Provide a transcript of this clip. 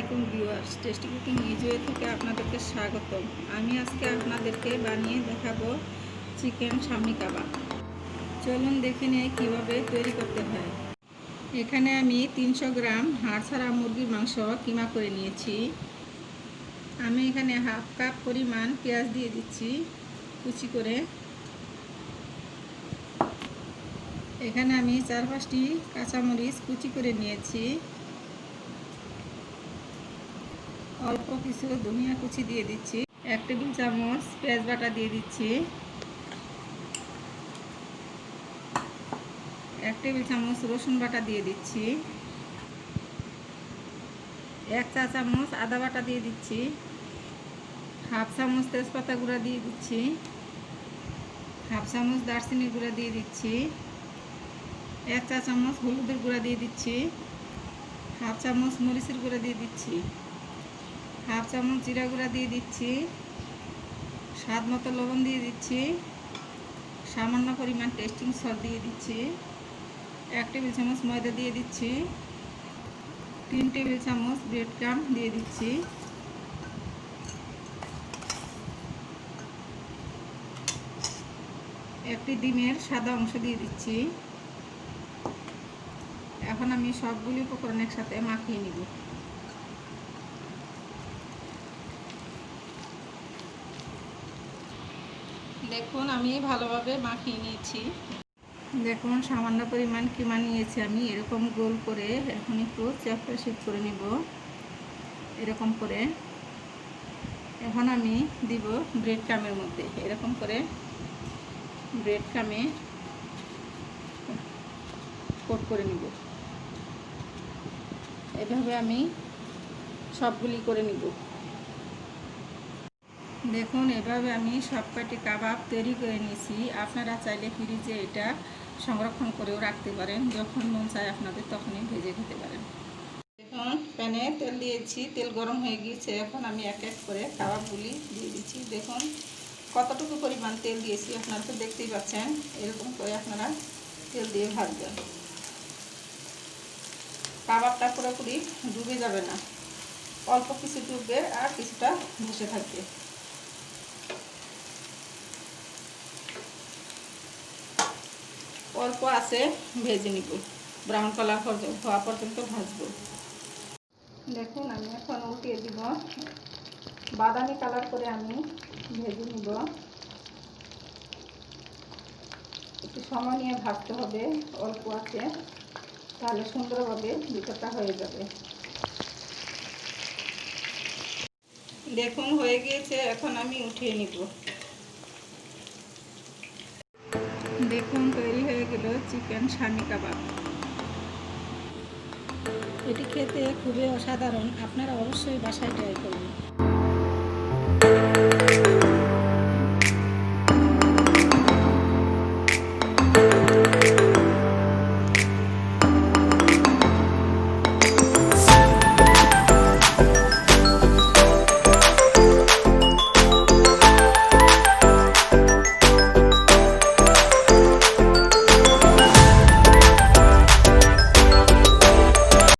আলাইকুম viewers, tasty cooking ইজওয়ে থেকে আপনাদেরকে স্বাগতম। আমি আজকে আপনাদেরকে বানিয়ে দেখাবো চিকেন শামি কাবাব। চলুন দেখে নিয়ে কীভাবে তৈরি করতে হয়। এখানে আমি 300 গ্রাম হাড় ছাড়া মুরগির মাংস কিমা করে নিয়েছি। আমি এখানে হাফ কাপ পরিমাণ পেঁয়াজ দিয়ে দিচ্ছি কুচি করে। এখানে আমি 4-5টি কাঁচামরিচ কুচি করে নিয়েছি। অল্প কিছু ধনিয়া কুচি দিয়ে দিচ্ছি। 1 টেবিল চামচ পেঁয়াজ বাটা দিয়ে দিচ্ছি। 1 টেবিল চামচ রসুন বাটা দিয়ে দিচ্ছি। 1 চা চামচ আদা বাটা দিয়ে দিচ্ছি। হাফ চামচ তেজপাতা গুঁড়া দিয়ে দিচ্ছি। হাফ চামচ দারচিনি গুঁড়া দিয়ে দিচ্ছি। 1 চা চামচ হলুদের গুঁড়া দিয়ে দিচ্ছি। হাফ চামচ মরিচের গুঁড়া দিয়ে দিচ্ছি। হাফ চামচ জিরা গুঁড়া দিয়ে দিচ্ছি। স্বাদ মতো লবণ দিয়ে দিচ্ছি। সামান্য পরিমাণ টেস্টিং সল্ট দিয়ে দিচ্ছি। 1 টেবিল চামচ ময়দা দিয়ে দিচ্ছি। 3 টেবিল চামচ ব্রেড ক্রাম্ব দিয়ে দিচ্ছি। একটি ডিমের সাদা অংশ দিয়ে দিচ্ছি। এখন আমি সবগুলি উপকরণ একসাথে মাখিয়ে নিব। দেখুন আমি ভালোভাবে মাখিয়ে নিয়েছি। দেখুন সামান্য পরিমাণ কিমা নিয়েছি আমি, এরকম গোল করে এখন একটু চ্যাপটা শেপ করে নিব এরকম করে। এখন আমি দিব ব্রেড ক্রাম্বের মধ্যে, এরকম করে ব্রেড ক্রাম্বে কোট করে নিব। এভাবে আমি সবগুলি করে নিব। দেখুন এভাবে আমি সবকটি কাবাব তৈরি করে নিয়েছি। আপনারা চাইলে ফ্রিজে এটা সংরক্ষণ করেও রাখতে পারেন, যখন মন চায় আপনাদের তখনই ভেজে খেতে পারেন। এখন প্যানে তেল দিয়েছি, তেল গরম হয়ে গিয়েছে। এখন আমি এক এক করে কাবাবগুলি দিয়ে দিচ্ছি। দেখুন কতটুকু পরিমাণ তেল দিয়েছি, আপনারা তো দেখতেই পাচ্ছেন। এরকম করে আপনারা তেল দিয়ে ভাজবেন। কাবাবটা পুরোপুরি ডুবে যাবে না, অল্প কিছু ডুববে আর কিছুটা বসে থাকবে। অল্প আছে ভেজে নিব, ব্রাউন কালার হওয়া পর্যন্ত ভাজবো। দেখুন আমি এখন উল্টিয়ে দিব, বাদামি কালার করে আমি ভেজে নিব। একটু সময় নিয়ে ভাজতে হবে, অল্প আছে, তাহলে সুন্দরভাবে ভিতরটা হয়ে যাবে। দেখুন হয়ে গিয়েছে, এখন আমি উঠিয়ে নিব। দেখুন তৈরি হয়ে গেল চিকেন শামি কাবাব। এটি খেতে খুবই অসাধারণ, আপনারা অবশ্যই বাসায় ট্রাই করবেন।